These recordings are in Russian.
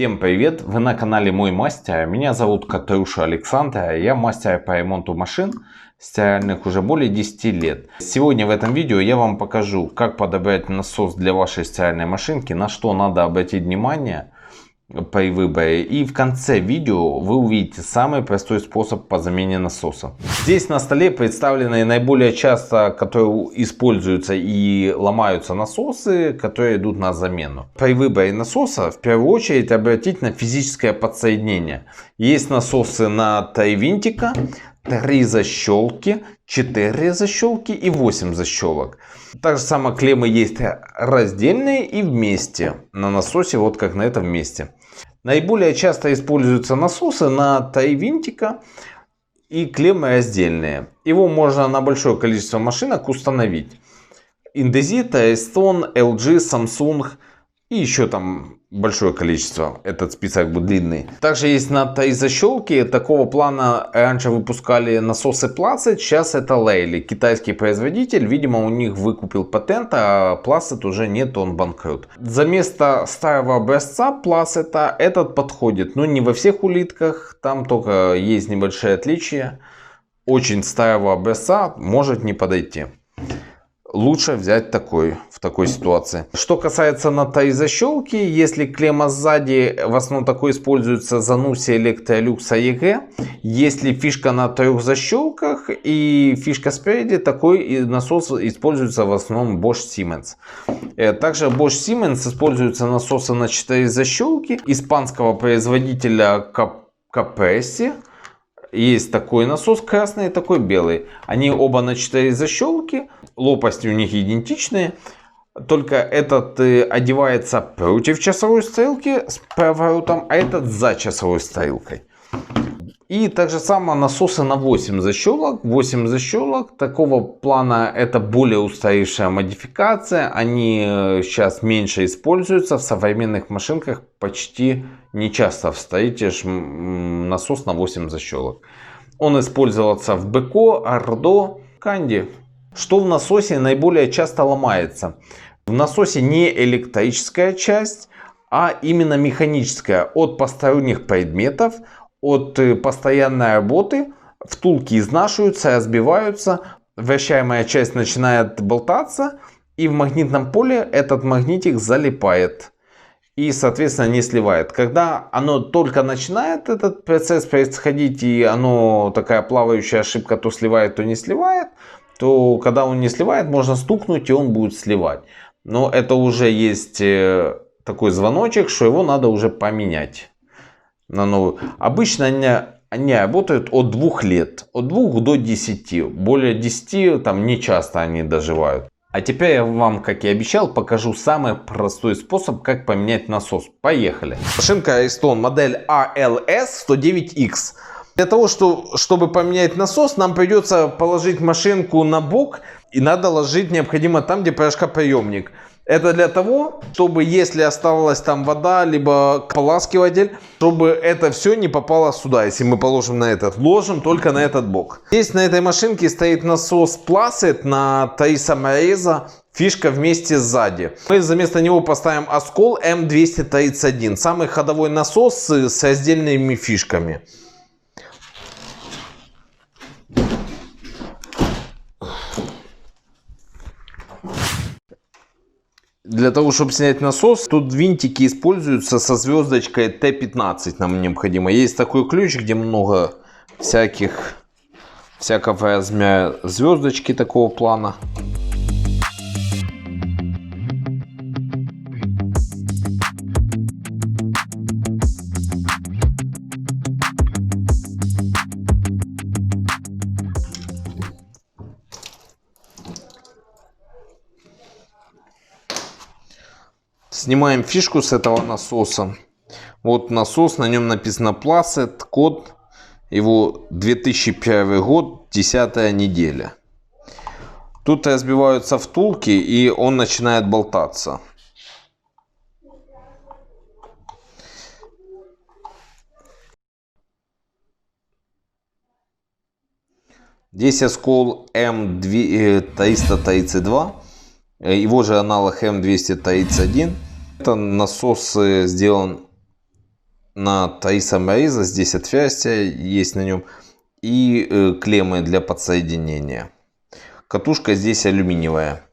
Всем привет! Вы на канале Мой Мастер. Меня зовут Катруша Александр. Я мастер по ремонту машин стиральных уже более 10 лет. Сегодня в этом видео я вам покажу, как подобрать насос для вашей стиральной машинки, на что надо обратить внимание при выборе. И в конце видео вы увидите самый простой способ по замене насоса. Здесь на столе представлены наиболее часто, которые используются и ломаются насосы, которые идут на замену. При выборе насоса в первую очередь обратить на физическое подсоединение. Есть насосы на 3 винтика, 3 защелки, 4 защелки и 8 защелок. Так же самое клеммы есть раздельные и вместе на насосе, вот как на этом месте. Наиболее часто используются насосы на 3 винтика и клеммы раздельные. Его можно на большое количество машинок установить. Indesit, Ariston, LG, Samsung и еще там большое количество. Этот список будет длинный. Также есть на 3 защелки. Такого плана раньше выпускали насосы Placet. Сейчас это Lely. Китайский производитель. Видимо, у них выкупил патент, а Placet уже нет, он банкрот. За место старого образца Placet этот подходит. Но не во всех улитках. Там только есть небольшие отличия. Очень старого образца может не подойти. Лучше взять такой, в такой ситуации. Что касается на 3 защелки, если клемма сзади, в основном такой используется Zanussi, Electrolux, AEG. Если фишка на 3 защелках и фишка спереди, такой насос используется в основном Bosch Siemens. Также Bosch Siemens используются насосы на 4 защелки испанского производителя Caprese. Есть такой насос красный и такой белый. Они оба на 4 защелки. Лопасти у них идентичные. Только этот одевается против часовой стрелки с поворотом, а этот за часовой стрелкой. И также самое насосы на 8 защелок. 8 защелок такого плана это более устаревшая модификация. Они сейчас меньше используются. В современных машинках почти не часто встретишь насос на 8 защелок. Он использовался в Beko, Ardo, Candy. Что в насосе наиболее часто ломается? В насосе не электрическая часть, а именно механическая. От посторонних предметов, от постоянной работы втулки изнашиваются, разбиваются, вращаемая часть начинает болтаться, и в магнитном поле этот магнитик залипает и, соответственно, не сливает. Когда оно только начинает этот процесс происходить, и оно такая плавающая ошибка, то сливает, то не сливает, то когда он не сливает, можно стукнуть, и он будет сливать. Но это уже есть такой звоночек, что его надо уже поменять на новую. Обычно они работают от 2 лет, от 2 до 10. Более 10 там не часто они доживают. А теперь я вам, как и обещал, покажу самый простой способ, как поменять насос. Поехали. Машинка Ariston модель ALS109X. Для того, чтобы поменять насос, нам придется положить машинку на бок. И надо ложить необходимо там, где порошкоприемник. Это для того, чтобы если оставалась там вода, либо ополаскиватель, чтобы это все не попало сюда. Если мы положим на этот, ложим только на этот бок. Здесь на этой машинке стоит насос Placet на 3 самореза. Фишка вместе сзади. Мы вместо него поставим Askol M231. Самый ходовой насос с раздельными фишками. Для того, чтобы снять насос, тут винтики используются со звездочкой Т15 нам необходимо. Есть такой ключ, где много всякого размера звездочки такого плана. Снимаем фишку с этого насоса. Вот насос, на нем написано Placet, код его 2001 год, 10 неделя. Тут разбиваются втулки, и он начинает болтаться. Здесь Askol M332, его же аналог M231. Это насос сделан на три самореза. Здесь отверстие есть на нем. И клеммы для подсоединения. Катушка здесь алюминиевая.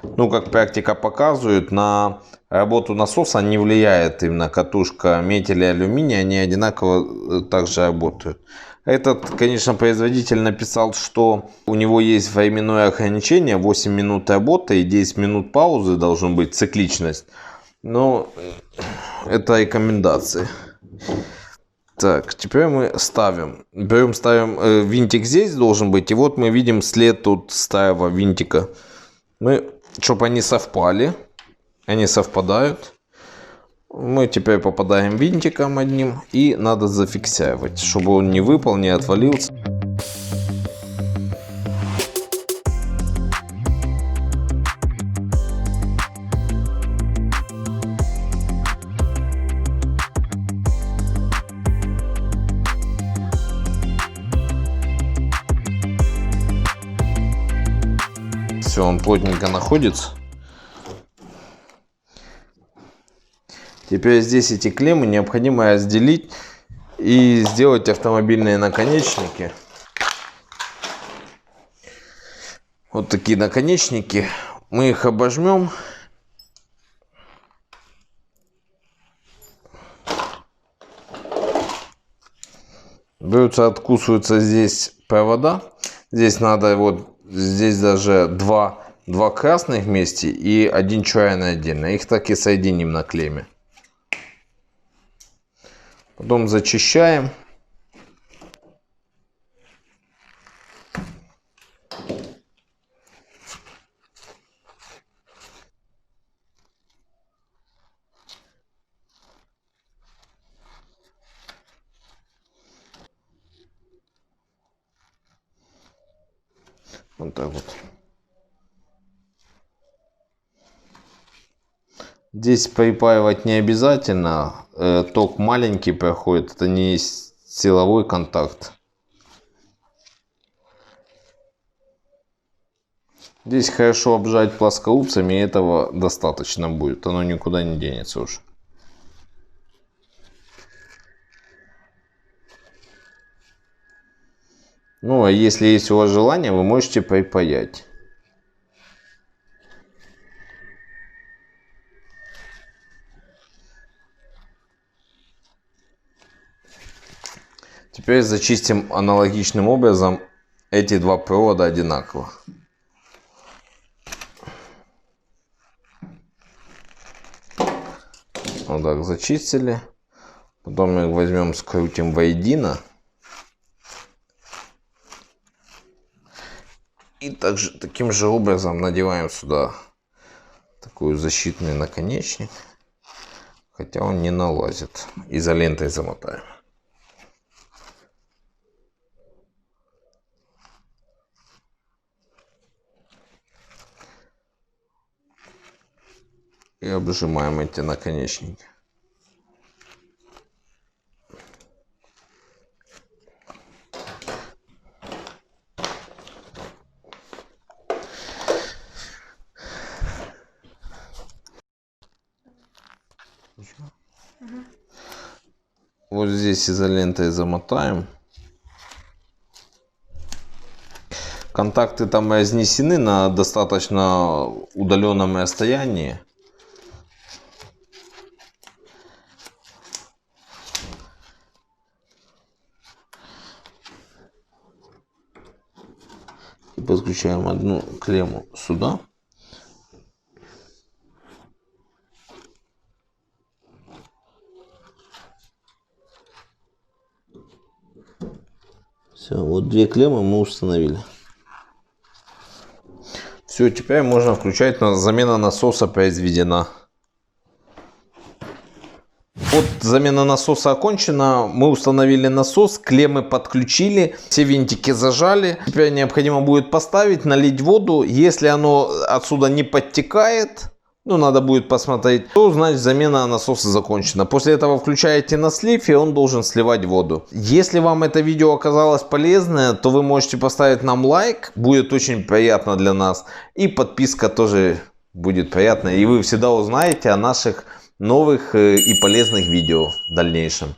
Ну, как практика показывает, на работу насоса не влияет именно катушка медь или алюминия. Они одинаково также работают. Этот, конечно, производитель написал, что у него есть временное ограничение. 8 минут работы и 10 минут паузы должен быть, цикличность. Но это рекомендации. Так, теперь мы ставим. Ставим винтик здесь должен быть. И вот мы видим след тут старого винтика. Чтобы они совпали. Они совпадают. Мы теперь попадаем винтиком одним. И надо зафиксировать, чтобы он не выпал, не отвалился. Все, он плотненько находится. Теперь здесь эти клеммы необходимо разделить и сделать автомобильные наконечники. Вот такие наконечники. Мы их обожмем. Берутся, откусываются здесь провода. Здесь надо вот здесь даже два красных вместе и один черный отдельно. Их так и соединим на клемме. Потом зачищаем. Вот так вот. Здесь припаивать не обязательно. Ток маленький проходит. Это не силовой контакт. Здесь хорошо обжать плоскогубцами. И этого достаточно будет. Оно никуда не денется уж. Ну, а если есть у вас желание, вы можете припаять. Теперь зачистим аналогичным образом эти два провода одинаково. Вот так зачистили. Потом мы их возьмем, скрутим воедино. И также таким же образом надеваем сюда такой защитный наконечник. Хотя он не налазит. Изолентой замотаем. И обжимаем эти наконечники. Вот здесь изолентой замотаем. Контакты там разнесены на достаточно удаленном расстоянии. И подключаем одну клемму сюда. Все, вот две клеммы мы установили. Все, теперь можно включать. Замена насоса произведена. Вот замена насоса окончена. Мы установили насос, клеммы подключили, все винтики зажали. Теперь необходимо будет поставить, налить воду. Если оно отсюда не подтекает, ну надо будет посмотреть, то значит замена насоса закончена. После этого включаете на слив, и он должен сливать воду. Если вам это видео оказалось полезное, то вы можете поставить нам лайк. Будет очень приятно для нас. И подписка тоже будет приятная. И вы всегда узнаете о наших новых и полезных видео в дальнейшем.